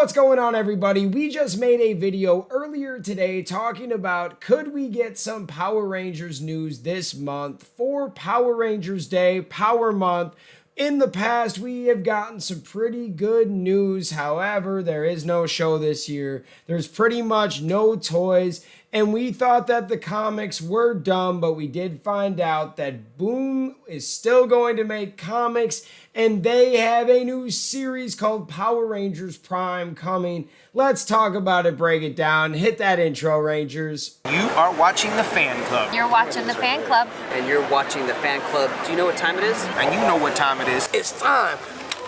what's going on, everybody? We just made a video earlier today talking about could we get some Power Rangers news this month for Power Rangers Day, Power Month. In the past, we have gotten some pretty good news. However, there is no show this year. There's pretty much no toys. And we thought that the comics were dumb, but we did find out that Boom is still going to make comics, and they have a new series called Power Rangers Prime coming. Let's talk about it, break it down. Hit that intro, Rangers. You are watching the Fan Club. You're watching the Fan Club. And you're watching the Fan Club. Do you know what time it is? And you know what time it is. It's time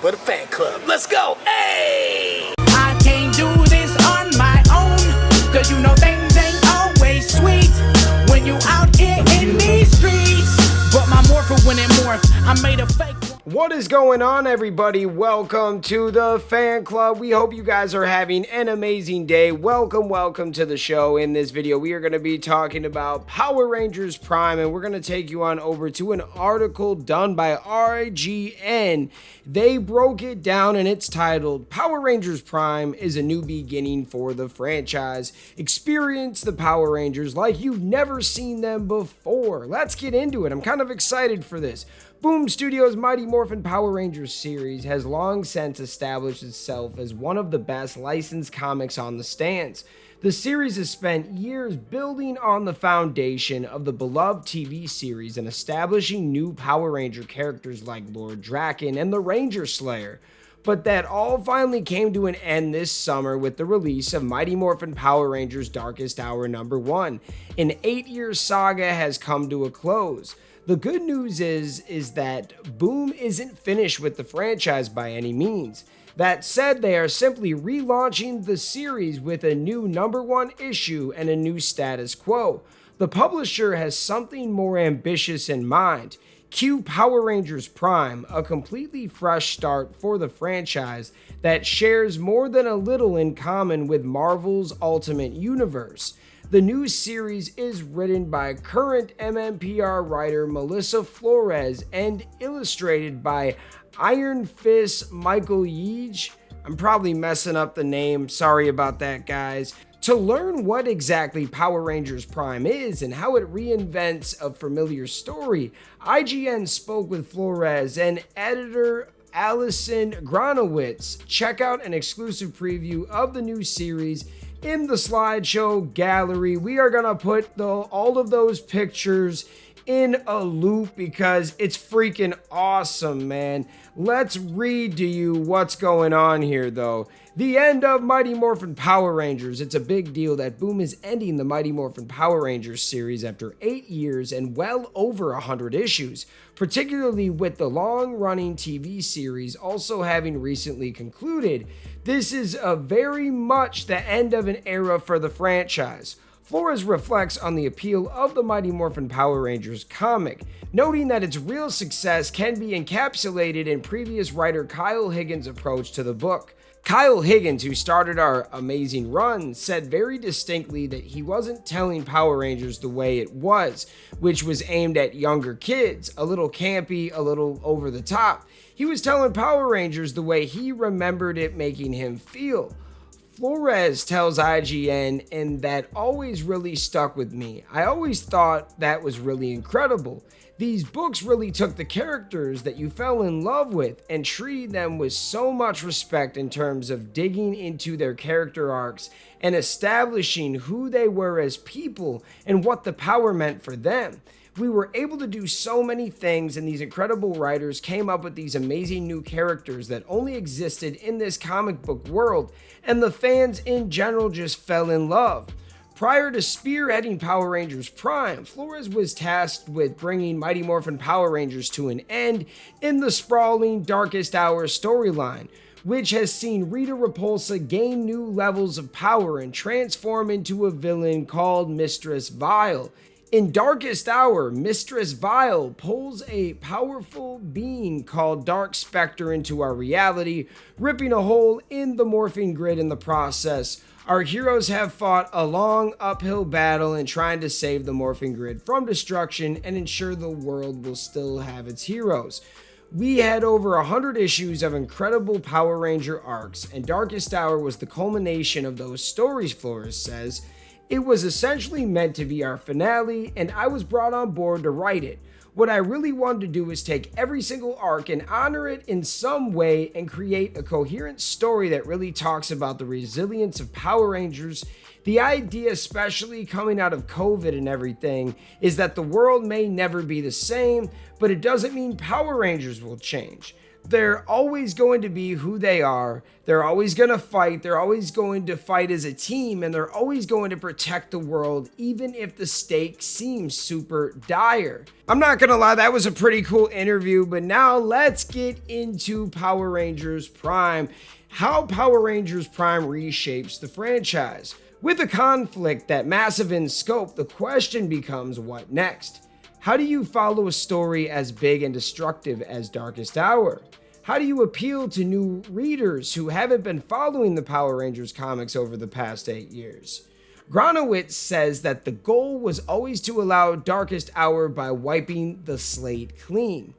for the Fan Club. Let's go. Hey! I can't do this on my own, cause you know things ain't always sweet when you out here in these streets. But my morpher when it morphed, I made a fake. What is going on, everybody? Welcome to the Fan Club. We hope you guys are having an amazing day. Welcome to the show. In this video, we are going to be talking about Power Rangers Prime, and we're going to take you on over to an article done by IGN. They broke it down, and it's titled, Power Rangers Prime is a new beginning for the franchise. Experience the Power Rangers like you've never seen them before. Let's get into it. I'm kind of excited for this. Boom Studios' Mighty Morphin Power Rangers series has long since established itself as one of the best licensed comics on the stands. The series has spent years building on the foundation of the beloved TV series and establishing new Power Ranger characters like Lord Draken and the Ranger Slayer. But that all finally came to an end this summer with the release of Mighty Morphin Power Rangers Darkest Hour #1. An 8-year saga has come to a close. The good news is that Boom isn't finished with the franchise by any means. That said, they are simply relaunching the series with a new #1 issue and a new status quo. The publisher has something more ambitious in mind. Cue Power Rangers Prime, a completely fresh start for the franchise that shares more than a little in common with Marvel's Ultimate Universe. The new series is written by current MMPR writer Melissa Flores and illustrated by Iron Fist Michael Yeage. I'm probably messing up the name, sorry about that, guys. To learn what exactly Power Rangers Prime is and how it reinvents a familiar story, IGN spoke with Flores and editor Allison Gronowitz. Check out an exclusive preview of the new series in the slideshow gallery. We are gonna put all of those pictures in a loop because it's freaking awesome, man. Let's read to you what's going on here, though. The end of Mighty Morphin Power Rangers. It's a big deal that Boom is ending the Mighty Morphin Power Rangers series after 8 years and well over 100 issues, particularly with the long-running TV series also having recently concluded. This is very much the end of an era for the franchise. Flores reflects on the appeal of the Mighty Morphin Power Rangers comic, noting that its real success can be encapsulated in previous writer Kyle Higgins' approach to the book. Kyle Higgins, who started our amazing run, said very distinctly that he wasn't telling Power Rangers the way it was, which was aimed at younger kids, a little campy, a little over the top. He was telling Power Rangers the way he remembered it making him feel. Flores tells IGN, and that always really stuck with me. I always thought that was really incredible. These books really took the characters that you fell in love with and treated them with so much respect in terms of digging into their character arcs and establishing who they were as people and what the power meant for them. We were able to do so many things, and these incredible writers came up with these amazing new characters that only existed in this comic book world, and the fans in general just fell in love. Prior to spearheading Power Rangers Prime, Flores was tasked with bringing Mighty Morphin Power Rangers to an end in the sprawling Darkest Hour storyline, which has seen Rita Repulsa gain new levels of power and transform into a villain called Mistress Vile. In Darkest Hour, Mistress Vile pulls a powerful being called Dark Spectre into our reality, ripping a hole in the morphing grid in the process. Our heroes have fought a long uphill battle in trying to save the morphing grid from destruction and ensure the world will still have its heroes. We had over 100 issues of incredible Power Ranger arcs, and Darkest Hour was the culmination of those stories, Flores says. It was essentially meant to be our finale, and I was brought on board to write it. What I really wanted to do is take every single arc and honor it in some way and create a coherent story that really talks about the resilience of Power Rangers. The idea, especially coming out of COVID and everything, is that the world may never be the same, but it doesn't mean Power Rangers will change. They're always going to be who they are. They're always going to fight. They're always going to fight as a team, and they're always going to protect the world, even if the stakes seem super dire. I'm not going to lie, that was a pretty cool interview, but now let's get into Power Rangers Prime. How Power Rangers Prime reshapes the franchise. With a conflict that massive in scope, the question becomes what next? How do you follow a story as big and destructive as Darkest Hour? How do you appeal to new readers who haven't been following the Power Rangers comics over the past 8 years? Gronowitz says that the goal was always to allow Darkest Hour by wiping the slate clean.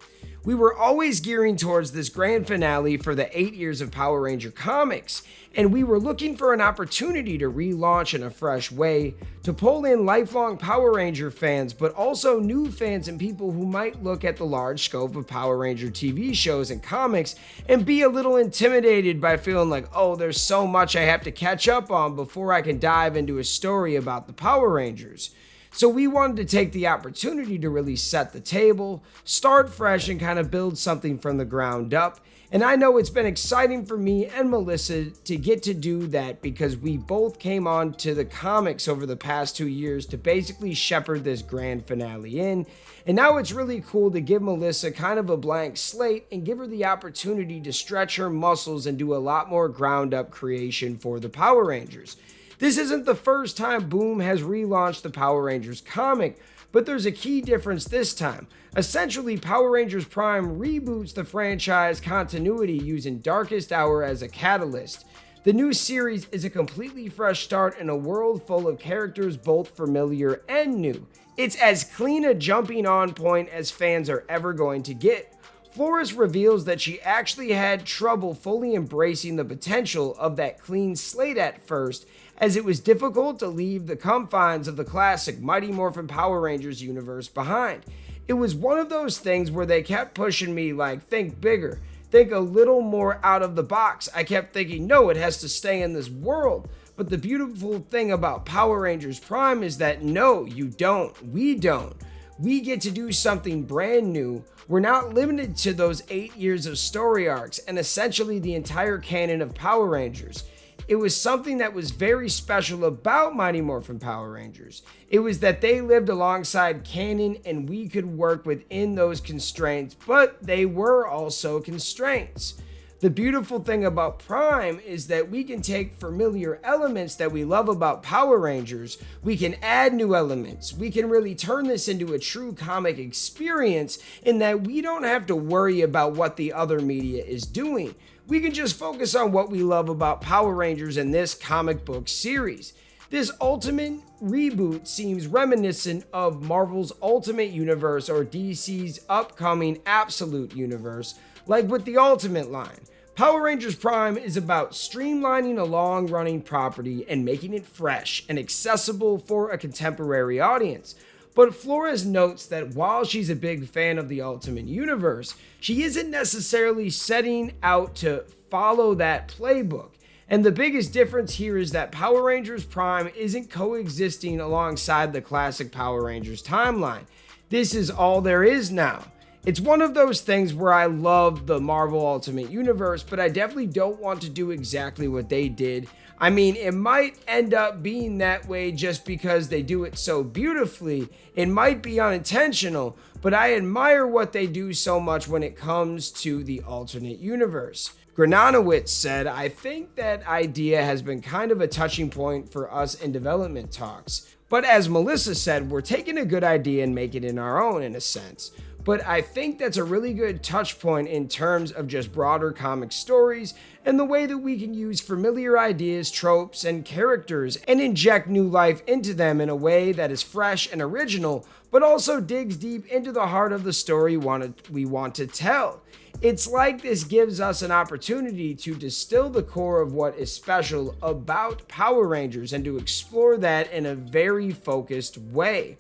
We were always gearing towards this grand finale for the 8 years of Power Ranger comics, and we were looking for an opportunity to relaunch in a fresh way, to pull in lifelong Power Ranger fans, but also new fans and people who might look at the large scope of Power Ranger TV shows and comics and be a little intimidated by feeling like, oh, there's so much I have to catch up on before I can dive into a story about the Power Rangers. So we wanted to take the opportunity to really set the table, start fresh, and kind of build something from the ground up. And I know it's been exciting for me and Melissa to get to do that because we both came on to the comics over the past 2 years to basically shepherd this grand finale in. And now it's really cool to give Melissa kind of a blank slate and give her the opportunity to stretch her muscles and do a lot more ground up creation for the Power Rangers. This isn't the first time Boom has relaunched the Power Rangers comic, but there's a key difference this time. Essentially, Power Rangers Prime reboots the franchise continuity using Darkest Hour as a catalyst. The new series is a completely fresh start in a world full of characters both familiar and new. It's as clean a jumping on point as fans are ever going to get. Flores reveals that she actually had trouble fully embracing the potential of that clean slate at first, as it was difficult to leave the confines of the classic Mighty Morphin Power Rangers universe behind. It was one of those things where they kept pushing me like, think bigger, think a little more out of the box. I kept thinking, no, it has to stay in this world. But the beautiful thing about Power Rangers Prime is that no, you don't, we don't. We get to do something brand new. We're not limited to those 8 years of story arcs and essentially the entire canon of Power Rangers. It was something that was very special about Mighty Morphin Power Rangers. It was that they lived alongside canon and we could work within those constraints, but they were also constraints. The beautiful thing about Prime is that we can take familiar elements that we love about Power Rangers, we can add new elements, we can really turn this into a true comic experience in that we don't have to worry about what the other media is doing. We can just focus on what we love about Power Rangers in this comic book series. This ultimate reboot seems reminiscent of Marvel's Ultimate Universe or DC's upcoming Absolute Universe, like with the Ultimate line. Power Rangers Prime is about streamlining a long-running property and making it fresh and accessible for a contemporary audience. But Flores notes that while she's a big fan of the Ultimate Universe, she isn't necessarily setting out to follow that playbook. And the biggest difference here is that Power Rangers Prime isn't coexisting alongside the classic Power Rangers timeline. This is all there is now. It's one of those things where I love the Marvel Ultimate Universe, but I definitely don't want to do exactly what they did. I mean, it might end up being that way just because they do it so beautifully. It might be unintentional, but I admire what they do so much when it comes to the alternate universe. Gronowitz said, I think that idea has been kind of a touching point for us in development talks. But as Melissa said, we're taking a good idea and making it our own in a sense. but I think that's a really good touch point in terms of just broader comic stories and the way that we can use familiar ideas, tropes, and characters and inject new life into them in a way that is fresh and original, but also digs deep into the heart of the story we want to tell. It's like this gives us an opportunity to distill the core of what is special about Power Rangers and to explore that in a very focused way.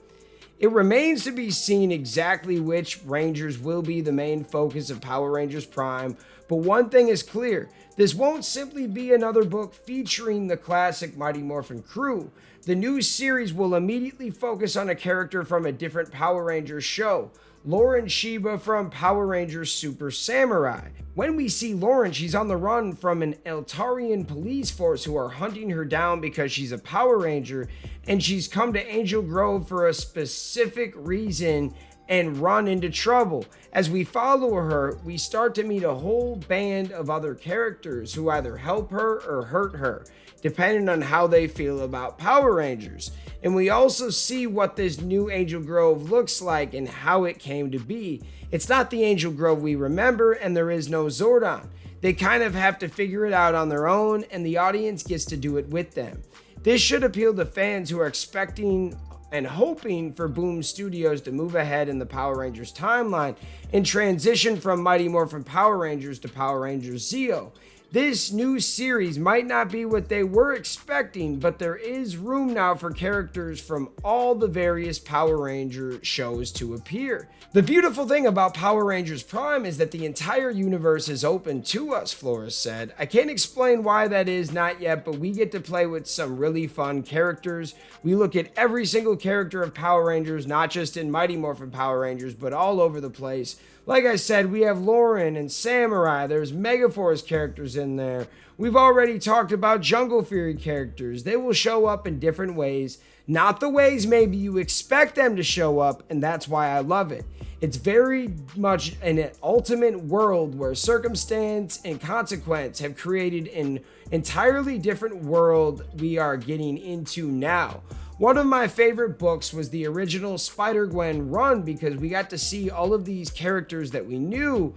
It remains to be seen exactly which Rangers will be the main focus of Power Rangers Prime, but one thing is clear, this won't simply be another book featuring the classic Mighty Morphin crew. The new series will immediately focus on a character from a different Power Rangers show, Lauren Shiba from Power Rangers Super Samurai. When we see Lauren, she's on the run from an Eltarian police force who are hunting her down because she's a Power Ranger, and she's come to Angel Grove for a specific reason and run into trouble. As we follow her, we start to meet a whole band of other characters who either help her or hurt her, depending on how they feel about Power Rangers. And we also see what this new Angel Grove looks like and how it came to be. It's not the Angel Grove we remember, and there is no Zordon. They kind of have to figure it out on their own, and the audience gets to do it with them. This should appeal to fans who are expecting and hoping for Boom Studios to move ahead in the Power Rangers timeline and transition from Mighty Morphin Power Rangers to Power Rangers Zeo. This new series might not be what they were expecting, but there is room now for characters from all the various Power Ranger shows to appear. The beautiful thing about Power Rangers Prime is that the entire universe is open to us, Flores said. I can't explain why that is not yet, but we get to play with some really fun characters. We look at every single character of Power Rangers, not just in Mighty Morphin Power Rangers, but all over the place. Like I said, we have Lauren and Samurai. There's Megaforce characters in there. We've already talked about Jungle Fury characters. They will show up in different ways, not the ways maybe you expect them to show up, and that's why I love it. It's very much an ultimate world where circumstance and consequence have created an entirely different world we are getting into now. One of my favorite books was the original Spider-Gwen run because we got to see all of these characters that we knew,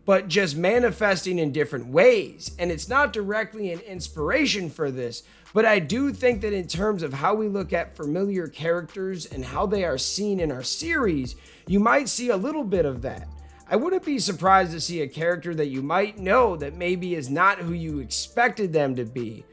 but just manifesting in different ways. And it's not directly an inspiration for this, but I do think that in terms of how we look at familiar characters and how they are seen in our series, you might see a little bit of that. I wouldn't be surprised to see a character that you might know that maybe is not who you expected them to be.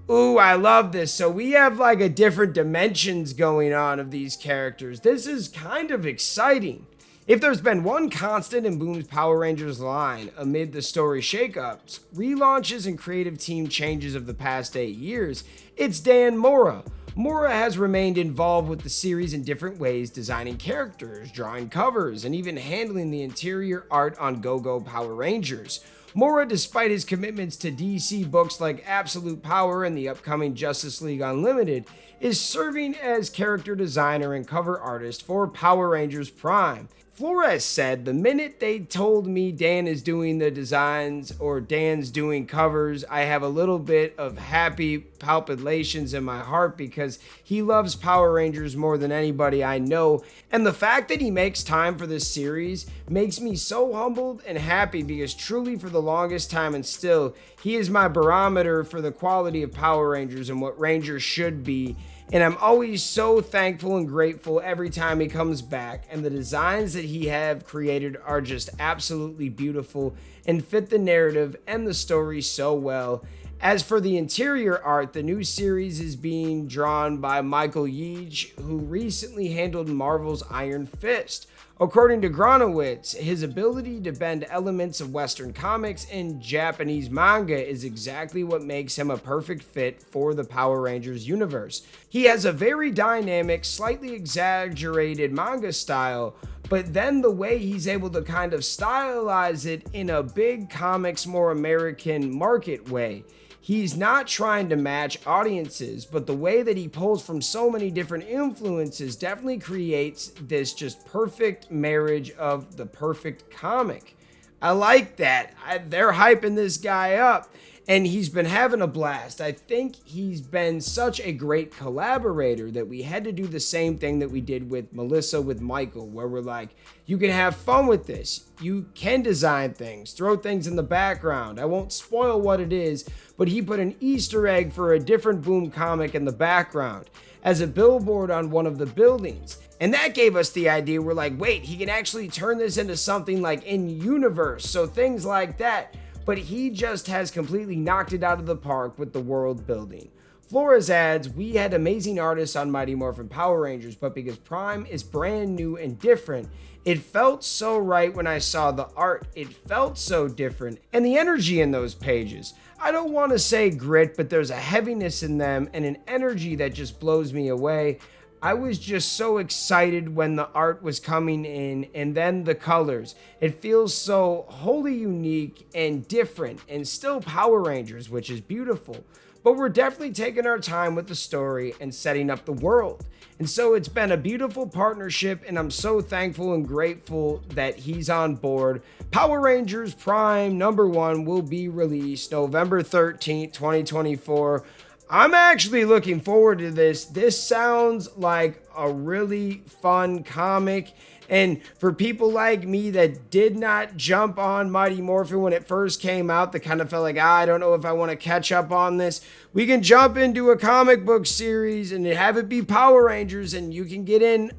Ooh, I love this. So we have like a different dimensions going on of these characters. This is kind of exciting. If there's been one constant in Boom's Power Rangers line amid the story shakeups, relaunches, and creative team changes of the past 8 years, it's Dan Mora. Mora has remained involved with the series in different ways, designing characters, drawing covers, and even handling the interior art on Go-Go Power Rangers. Mora, despite his commitments to DC books like Absolute Power and the upcoming Justice League Unlimited, is serving as character designer and cover artist for Power Rangers Prime. Flores said, "The minute they told me Dan is doing the designs or Dan's doing covers, I have a little bit of happy palpitations in my heart because he loves Power Rangers more than anybody I know. And the fact that he makes time for this series makes me so humbled and happy because truly for the longest time and still, he is my barometer for the quality of Power Rangers and what Rangers should be. And I'm always so thankful and grateful every time he comes back, and the designs that he have created are just absolutely beautiful and fit the narrative and the story so well. As for the interior art, the new series is being drawn by Michael Yeage, who recently handled Marvel's Iron Fist. According to Gronowitz, his ability to bend elements of Western comics and Japanese manga is exactly what makes him a perfect fit for the Power Rangers universe. He has a very dynamic, slightly exaggerated manga style, but then the way he's able to kind of stylize it in a big comics, more American market way. He's not trying to match audiences, but the way that he pulls from so many different influences definitely creates this just perfect marriage of the perfect comic. I like that. They're hyping this guy up. and he's been having a blast. I think he's been such a great collaborator that we had to do the same thing that we did with Melissa with Michael, where we're like, you can have fun with this. You can design things, throw things in the background. I won't spoil what it is, but he put an Easter egg for a different Boom comic in the background as a billboard on one of the buildings. And that gave us the idea. We're like, wait, he can actually turn this into something like in universe. So things like that. But he just has completely knocked it out of the park with the world building. Flora's adds, we had amazing artists on Mighty Morphin Power Rangers, but because Prime is brand new and different, it felt so right when I saw the art. It felt so different. And the energy in those pages. I don't want to say grit, but there's a heaviness in them and an energy that just blows me away. I was just so excited when the art was coming in, and then the colors. It feels so wholly unique and different and still Power Rangers, which is beautiful. But we're definitely taking our time with the story and setting up the world. And so it's been a beautiful partnership, and I'm so thankful and grateful that he's on board. Power Rangers Prime #1 will be released November 13th, 2024. I'm actually looking forward to this. This sounds like a really fun comic. And for people like me that did not jump on Mighty Morphin when it first came out, that kind of felt like, I don't know if I want to catch up on this, we can jump into a comic book series and have it be Power Rangers, and you can get in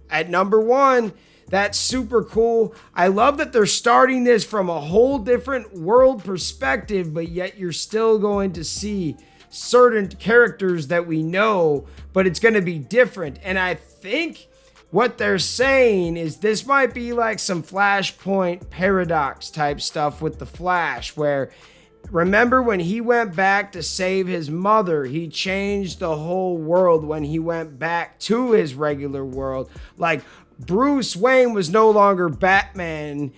at #1. That's super cool. I love that they're starting this from a whole different world perspective, but yet you're still going to see certain characters that we know, but it's going to be different. And I think what they're saying is this might be like some Flashpoint paradox type stuff with the Flash, where remember when he went back to save his mother, he changed the whole world when he went back to his regular world. Like, Bruce Wayne was no longer Batman.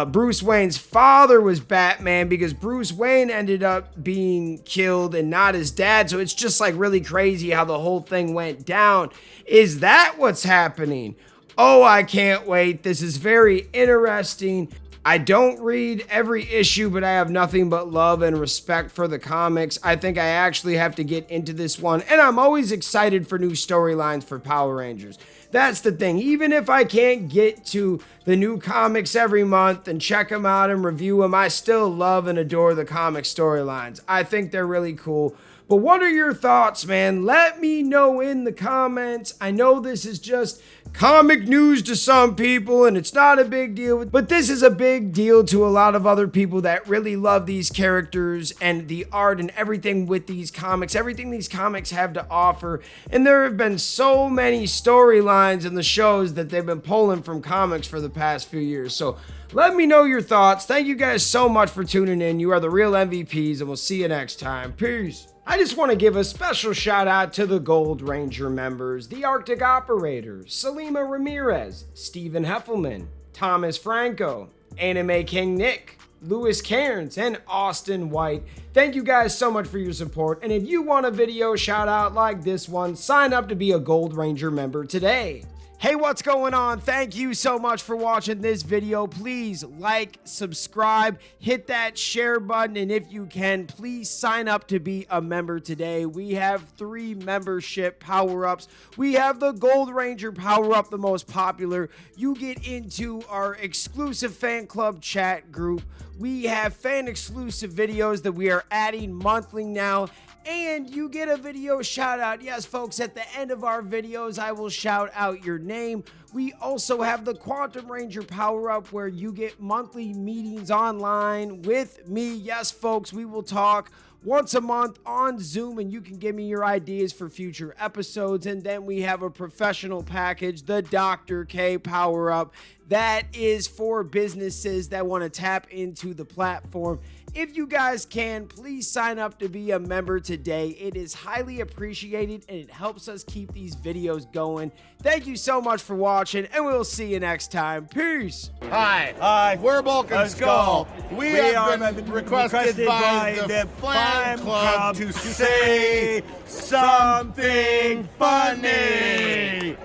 Bruce Wayne's father was Batman because Bruce Wayne ended up being killed and not his dad. So it's just like really crazy how the whole thing went down. Is that what's happening? Oh, I can't wait. This is very interesting. I don't read every issue, but I have nothing but love and respect for the comics. I think I actually have to get into this one, and I'm always excited for new storylines for Power Rangers. That's the thing. Even if I can't get to the new comics every month and check them out and review them, I still love and adore the comic storylines. I think they're really cool. But what are your thoughts, man? Let me know in the comments. I know this is just comic news to some people and it's not a big deal, but this is a big deal to a lot of other people that really love these characters and the art and everything with these comics, everything these comics have to offer. And there have been so many storylines in the shows that they've been pulling from comics for the past few years. So let me know your thoughts. Thank you guys so much for tuning in. You are the real MVPs, and we'll see you next time. Peace. I just want to give a special shout out to the Gold Ranger members, the Arctic Operators, Selima Ramirez, Stephen Heffelman, Thomas Franco, Anime King Nick, Lewis Cairns, and Austin White. Thank you guys so much for your support, and if you want a video shout out like this one, sign up to be a Gold Ranger member today. Hey, what's going on? Thank you so much for watching this video. Please like, subscribe, hit that share button, and if you can, please sign up to be a member today. We have 3 membership power-ups. We have the Gold Ranger power-up, the most popular. You get into our exclusive fan club chat group. We have fan-exclusive videos that we are adding monthly now. And you get a video shout out. Yes, folks, at the end of our videos, I will shout out your name. We also have the Quantum Ranger Power Up, where you get monthly meetings online with me. Yes, folks, we will talk once a month on Zoom, and you can give me your ideas for future episodes. And then we have a professional package, the Dr. K Power Up. That is for businesses that want to tap into the platform. If you guys can, please sign up to be a member today. It is highly appreciated and it helps us keep these videos going. Thank you so much for watching, and we'll see you next time. Peace. Hi, we're Bulk and Skull. We have been requested by the fan club to say something funny.